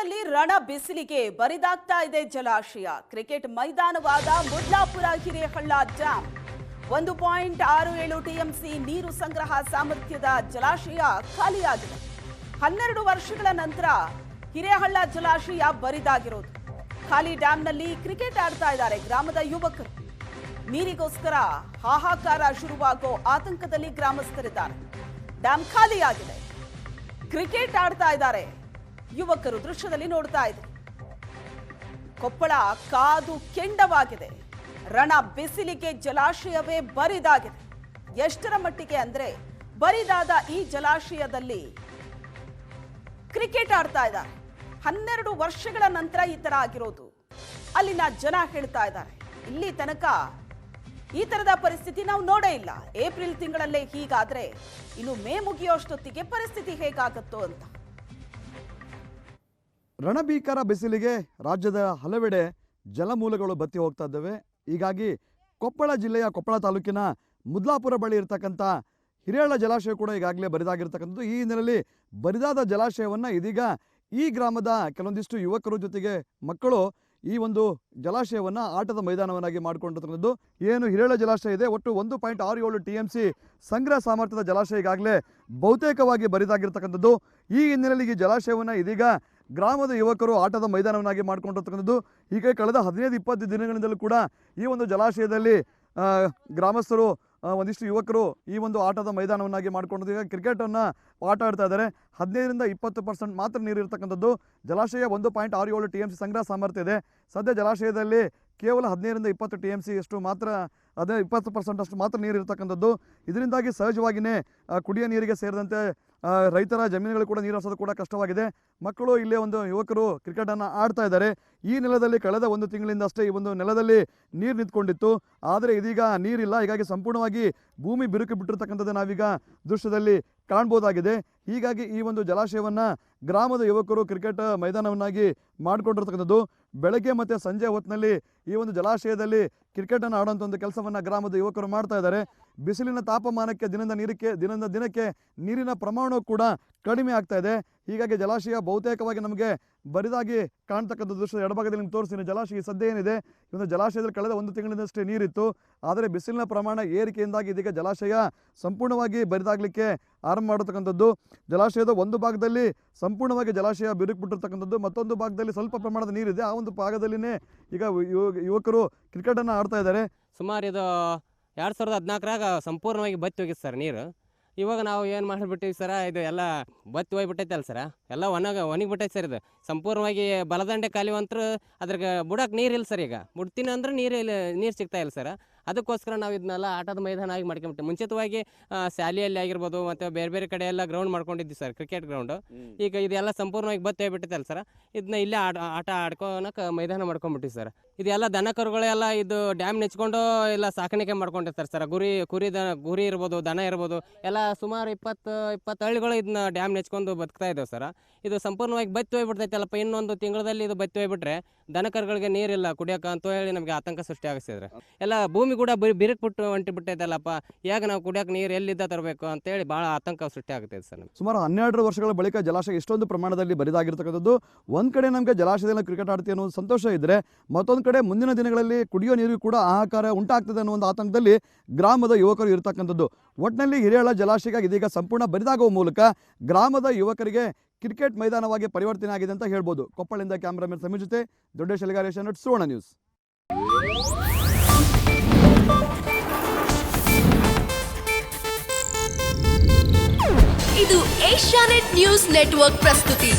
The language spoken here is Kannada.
ಗ್ರಾಮದಲ್ಲಿ ರಣ ಬಿಸಿಲಿಗೆ ಬರಿದಾಗ್ತಾ ಇದೆ ಜಲಾಶಯ. ಕ್ರಿಕೆಟ್ ಮೈದಾನವಾದ ಮುದ್ಲಾಪುರ ಹಿರೇಹಳ್ಳ ಡ್ಯಾಂ 1.67 ಟಿಎಂಸಿ ನೀರು ಸಂಗ್ರಹ ಸಾಮರ್ಥ್ಯದ ಜಲಾಶಯ ಖಾಲಿಯಾಗಿದೆ. 12 ವರ್ಷಗಳ ನಂತರ ಹಿರೇಹಳ್ಳ ಜಲಾಶಯ ಬರಿದಾಗಿರೋದು. ಖಾಲಿ ಡ್ಯಾಂನಲ್ಲಿ ಕ್ರಿಕೆಟ್ ಆಡ್ತಾ ಇದ್ದಾರೆ ಗ್ರಾಮದ ಯುವಕರು. ನೀರಿಗೋಸ್ಕರ ಹಾಹಾಕಾರ ಶುರುವಾಗೋ ಆತಂಕದಲ್ಲಿ ಗ್ರಾಮಸ್ಥರಿದ್ದಾರೆ. ಡ್ಯಾಂ ಖಾಲಿಯಾಗಿದೆ, ಕ್ರಿಕೆಟ್ ಆಡ್ತಾ ಇದ್ದಾರೆ ಯುವಕರು. ದೃಶ್ಯದಲ್ಲಿ ನೋಡ್ತಾ ಇದ್ದಾರೆ. ಕೊಪ್ಪಳ ಕಾದು ಕೆಂಡವಾಗಿದೆ. ರಣ ಬಿಸಿಲಿಗೆ ಜಲಾಶಯವೇ ಬರಿದಾಗಿದೆ. ಎಷ್ಟರ ಮಟ್ಟಿಗೆ ಅಂದ್ರೆ ಬರಿದಾದ ಈ ಜಲಾಶಯದಲ್ಲಿ ಕ್ರಿಕೆಟ್ ಆಡ್ತಾ ಇದ್ದಾರೆ. 12 ವರ್ಷಗಳ ನಂತರ ಈ ತರ ಆಗಿರೋದು ಅಲ್ಲಿನ ಜನ ಹೇಳ್ತಾ ಇದ್ದಾರೆ. ಇಲ್ಲಿ ತನಕ ಈ ತರದ ಪರಿಸ್ಥಿತಿ ನಾವು ನೋಡೇ ಇಲ್ಲ. ಏಪ್ರಿಲ್ ತಿಂಗಳಲ್ಲೇ ಹೀಗಾದ್ರೆ ಇನ್ನು ಮೇ ಮುಗಿಯೋಷ್ಟೊತ್ತಿಗೆ ಪರಿಸ್ಥಿತಿ ಹೇಗಾಗತ್ತೋ ಅಂತ. ರಣಭೀಕರ ಬಿಸಿಲಿಗೆ ರಾಜ್ಯದ ಹಲವೆಡೆ ಜಲಮೂಲಗಳು ಬತ್ತಿ ಹೋಗ್ತಾ ಇದ್ದಾವೆ. ಹೀಗಾಗಿ ಕೊಪ್ಪಳ ಜಿಲ್ಲೆಯ ಕೊಪ್ಪಳ ತಾಲೂಕಿನ ಮುದ್ಲಾಪುರ ಬಳಿ ಇರತಕ್ಕಂಥ ಹಿರೇಹಳ್ಳ ಜಲಾಶಯ ಕೂಡ ಈಗಾಗಲೇ ಬರಿದಾಗಿರ್ತಕ್ಕಂಥದ್ದು. ಈ ಹಿನ್ನೆಲೆಯಲ್ಲಿ ಬರಿದಾದ ಜಲಾಶಯವನ್ನು ಇದೀಗ ಈ ಗ್ರಾಮದ ಕೆಲವೊಂದಿಷ್ಟು ಯುವಕರು ಜೊತೆಗೆ ಮಕ್ಕಳು ಈ ಒಂದು ಜಲಾಶಯವನ್ನು ಆಟದ ಮೈದಾನವನ್ನಾಗಿ ಮಾಡಿಕೊಂಡಿರ್ತಕ್ಕಂಥದ್ದು. ಏನು ಹಿರೇಹಳ್ಳ ಜಲಾಶಯ ಇದೆ, ಒಟ್ಟು 1.67 ಟಿಎಂಸಿ ಸಂಗ್ರಹ ಸಾಮರ್ಥ್ಯದ ಜಲಾಶಯ ಈಗಾಗಲೇ ಬಹುತೇಕವಾಗಿ ಬರಿದಾಗಿರ್ತಕ್ಕಂಥದ್ದು. ಈ ಹಿನ್ನೆಲೆಯಲ್ಲಿ ಈ ಜಲಾಶಯವನ್ನು ಇದೀಗ ಗ್ರಾಮದ ಯುವಕರು ಆಟದ ಮೈದಾನವನ್ನಾಗಿ ಮಾಡಿಕೊಂಡಿರ್ತಕ್ಕಂಥದ್ದು. ಹೀಗೆ ಕಳೆದ 15-20 ದಿನಗಳಿಂದಲೂ ಕೂಡ ಈ ಒಂದು ಜಲಾಶಯದಲ್ಲಿ ಗ್ರಾಮಸ್ಥರು ಒಂದಿಷ್ಟು ಯುವಕರು ಈ ಒಂದು ಆಟದ ಮೈದಾನವನ್ನಾಗಿ ಮಾಡಿಕೊಂಡು ಈಗ ಕ್ರಿಕೆಟನ್ನು ಆಟ ಆಡ್ತಾ ಇದ್ದಾರೆ. 15-20% ಮಾತ್ರ ನೀರು ಇರತಕ್ಕಂಥದ್ದು. ಜಲಾಶಯ 1.67 ಟಿಎಂಸಿ ಸಂಗ್ರಹ ಸಾಮರ್ಥ್ಯ ಇದೆ. ಸದ್ಯ ಜಲಾಶಯದಲ್ಲಿ ಕೇವಲ 15-20 ಟಿಎಂಸಿ ಅಷ್ಟು ಮಾತ್ರ, ಅದೇ 20% ಅಷ್ಟು ಮಾತ್ರ ನೀರು ಇರತಕ್ಕಂಥದ್ದು. ಇದರಿಂದಾಗಿ ಸಹಜವಾಗಿಯೇ ಕುಡಿಯೋ ನೀರಿಗೆ ಸೇರಿದಂತೆ ರೈತರ ಜಮೀನುಗಳು ಕೂಡ ನೀರು ಹರಿಸೋದು ಕೂಡ ಕಷ್ಟವಾಗಿದೆ. ಮಕ್ಕಳು ಇಲ್ಲೇ ಒಂದು ಯುವಕರು ಕ್ರಿಕೆಟನ್ನು ಆಡ್ತಾ ಇದ್ದಾರೆ. ಈ ನೆಲದಲ್ಲಿ ಕಳೆದ 1 ತಿಂಗಳಿಂದ ಅಷ್ಟೇ ಈ ಒಂದು ನೆಲದಲ್ಲಿ ನೀರು ನಿಂತ್ಕೊಂಡಿತ್ತು. ಆದರೆ ಇದೀಗ ನೀರಿಲ್ಲ. ಹೀಗಾಗಿ ಸಂಪೂರ್ಣವಾಗಿ ಭೂಮಿ ಬಿರುಕು ಬಿಟ್ಟಿರ್ತಕ್ಕಂಥದ್ದು ನಾವೀಗ ದೃಶ್ಯದಲ್ಲಿ ಕಾಣ್ಬೋದಾಗಿದೆ. ಹೀಗಾಗಿ ಈ ಒಂದು ಜಲಾಶಯವನ್ನು ಗ್ರಾಮದ ಯುವಕರು ಕ್ರಿಕೆಟ್ ಮೈದಾನವನ್ನಾಗಿ ಮಾಡಿಕೊಂಡಿರ್ತಕ್ಕಂಥದ್ದು. ಬೆಳಗ್ಗೆ ಮತ್ತು ಸಂಜೆ ಹೊತ್ತಿನಲ್ಲಿ ಈ ಒಂದು ಜಲಾಶಯದಲ್ಲಿ ಕ್ರಿಕೆಟನ್ನು ಆಡುವಂಥ ಒಂದು ಕೆಲಸವನ್ನು ಗ್ರಾಮದ ಯುವಕರು ಮಾಡ್ತಾ ಇದ್ದಾರೆ. ಬಿಸಿಲಿನ ತಾಪಮಾನಕ್ಕೆ ದಿನದಿಂದ ದಿನಕ್ಕೆ ನೀರಿನ ಪ್ರಮಾಣವೂ ಕೂಡ ಕಡಿಮೆ ಆಗ್ತಾ ಇದೆ. ಹೀಗಾಗಿ ಜಲಾಶಯ ಬಹುತೇಕವಾಗಿ ನಮಗೆ ಬರಿದಾಗಿ ಕಾಣ್ತಕ್ಕಂಥ ದೃಶ್ಯ ಎಡಭಾಗದಲ್ಲಿ ನಿಮ್ಗೆ ತೋರಿಸ್ತೀನಿ. ಜಲಾಶಯ ಸದ್ಯ ಏನಿದೆ, ಈ ಒಂದು ಜಲಾಶಯದಲ್ಲಿ ಕಳೆದ 1 ತಿಂಗಳಿಂದಷ್ಟೇ ನೀರಿತ್ತು. ಆದರೆ ಬಿಸಿಲಿನ ಪ್ರಮಾಣ ಏರಿಕೆಯಿಂದಾಗಿ ಇದೀಗ ಜಲಾಶಯ ಸಂಪೂರ್ಣವಾಗಿ ಬರಿದಾಗಲಿಕ್ಕೆ ಆರಂಭ ಮಾಡತಕ್ಕಂಥದ್ದು. ಜಲಾಶಯದ ಒಂದು ಭಾಗದಲ್ಲಿ ಸಂಪೂರ್ಣವಾಗಿ ಜಲಾಶಯ ಬಿರುಕುಬಿಟ್ಟಿರ್ತಕ್ಕಂಥದ್ದು, ಮತ್ತೊಂದು ಭಾಗದಲ್ಲಿ ಸ್ವಲ್ಪ ಪ್ರಮಾಣದ ನೀರಿದೆ. ಆ ಒಂದು ಭಾಗದಲ್ಲಿನೇ ಈಗ ಯುವಕರು ಕ್ರಿಕೆಟನ್ನು ಆಡ್ತಾ ಇದ್ದಾರೆ. ಸುಮಾರು ಇದು 2014ರಾಗ ಸಂಪೂರ್ಣವಾಗಿ ಬತ್ತಿ ಹೋಗಿತ್ತು ಸರ್ ನೀರು. ಇವಾಗ ನಾವು ಏನು ಮಾಡಿಬಿಟ್ಟಿವಿ ಸರ, ಇದು ಎಲ್ಲ ಬತ್ತಿ ಹೋಗ್ಬಿಟ್ಟೈತೆ ಅಲ್ಲ ಸರ, ಎಲ್ಲ ಒಣಗಿಬಿಟ್ಟೈತೆ ಸರ್. ಇದು ಸಂಪೂರ್ಣವಾಗಿ ಬಲದಂಡೆ ಕಾಲಿವಂತರು ಅದ್ರಾಗ ಬುಡಕ್ಕೆ ನೀರಿಲ್ಲ ಸರ್. ಈಗ ಬಿಡ್ತೀನಿ ಅಂದ್ರೆ ನೀರು ಸಿಗ್ತಾ ಇಲ್ಲ ಸರ್. ಅದಕ್ಕೋಸ್ಕರ ನಾವು ಇದನ್ನೆಲ್ಲ ಆಟದ ಮೈದಾನ ಆಗಿ ಮಾಡ್ಕೊಂಬಿಟ್ಟು ಮುಂಚಿತವಾಗಿ ಶಾಲೆಯಲ್ಲಿ ಆಗಿರ್ಬೋದು ಮತ್ತು ಬೇರೆ ಬೇರೆ ಕಡೆ ಎಲ್ಲ ಗ್ರೌಂಡ್ ಮಾಡ್ಕೊಂಡಿದ್ವಿ ಸರ್, ಕ್ರಿಕೆಟ್ ಗ್ರೌಂಡು. ಈಗ ಇದೆಲ್ಲ ಸಂಪೂರ್ಣವಾಗಿ ಬತ್ತಿ ಹೋಗ್ಬಿಟ್ಟೈತಲ್ಲ ಸರ್. ಇದನ್ನ ಇಲ್ಲೇ ಆಟ ಆಡ್ಕೊಳಕ್ಕೆ ಮೈದಾನ ಮಾಡ್ಕೊಂಬಿಟ್ಟಿವಿ ಸರ್. ಇದೆಲ್ಲ ದನ ಕರುಗಳೆಲ್ಲ ಇದು ಡ್ಯಾಮ್ ನೆಚ್ಕೊಂಡು ಎಲ್ಲ ಸಾಕಾಣಿಕೆ ಮಾಡ್ಕೊಂಡಿರ್ತಾರೆ ಸರ್. ಗುರಿ ಇರ್ಬೋದು, ದನ ಇರ್ಬೋದು, ಎಲ್ಲ ಸುಮಾರು 20 ಹಳ್ಳಿಗಳು ಇದನ್ನ ಡ್ಯಾಮ್ ನೆಚ್ಕೊಂಡು ಬದುಕ್ತಾ ಇದ್ದಾವೆ ಸರ್. ಇದು ಸಂಪೂರ್ಣವಾಗಿ ಬತ್ತಿ ಹೋಗ್ಬಿಡ್ತೈತಲ್ಲಪ್ಪ. ಇನ್ನೊಂದು ತಿಂಗಳಲ್ಲಿ ಇದು ಬತ್ತಿ ಹೋಗ್ಬಿಟ್ರೆ ದನ ಕರುಗಳಿಗೆ ನೀರಿಲ್ಲ ಕುಡಿಯೋಕೆ ಅಂತ ಹೇಳಿ ನಮಗೆ ಆತಂಕ ಸೃಷ್ಟಿ ಆಗಿಸಿದ್ರೆ ಎಲ್ಲ ಭೂಮಿ ಕೂಡ ಬಿರುಕ್ಬಿಟ್ಟು ಹೊಂಟಿಬಿಟ್ಟೈತಲ್ಲಪ್ಪ. ಈಗ ನಾವು ಕುಡಿಯೋಕೆ ನೀರು ಎಲ್ಲಿದ್ದ ತರಬೇಕು ಅಂತೇಳಿ ಭಾಳ ಆತಂಕ ಸೃಷ್ಟಿ ಆಗುತ್ತೆ ಸರ್. ಸುಮಾರು 12 ವರ್ಷಗಳ ಬಳಿಕ ಜಲಾಶಯ ಇಷ್ಟೊಂದು ಪ್ರಮಾಣದಲ್ಲಿ ಬರಿದಾಗಿರ್ತಕ್ಕಂಥದ್ದು. ಒಂದು ಕಡೆ ನಮಗೆ ಜಲಾಶಯದಲ್ಲಿ ಕ್ರಿಕೆಟ್ ಆಡ್ತೀವಿ ಅನ್ನೋ ಸಂತೋಷ ಇದ್ದರೆ, ಮತ್ತೊಂದು ಕಡೆ ಮುಂದಿನ ದಿನಗಳಲ್ಲಿ ಕುಡಿಯೋ ನೀರಿಗೂ ಕೂಡ ಹಾಹಾಕಾರ ಉಂಟಾಗ್ತದೆ ಅನ್ನೋ ಒಂದು ಆತಂಕದಲ್ಲಿ ಗ್ರಾಮದ ಯುವಕರು ಇರತಕ್ಕಂಥದ್ದು. ಒಟ್ಟಿನಲ್ಲಿ ಹಿರೇಹಳ್ಳ ಜಲಾಶಯ ಇದೀಗ ಸಂಪೂರ್ಣ ಬರಿದಾಗುವ ಮೂಲಕ ಗ್ರಾಮದ ಯುವಕರಿಗೆ ಕ್ರಿಕೆಟ್ ಮೈದಾನವಾಗಿ ಪರಿವರ್ತನೆ ಆಗಿದೆ ಅಂತ ಹೇಳ್ಬೋದು. ಕೊಪ್ಪಳದಿಂದ ಕ್ಯಾಮ್ರಾಮನ್ ಸಮೀರ್ ಜೊತೆ ದೊಡ್ಡೇಶ್ ಎಲಿಗಾರೇಷನ್ ಸುವರ್ಣ ನ್ಯೂಸ್. ಇದು ಏಷ್ಯಾನೆಟ್ ನ್ಯೂಸ್ ನೆಟ್ವರ್ಕ್ ಪ್ರಸ್ತುತಿ.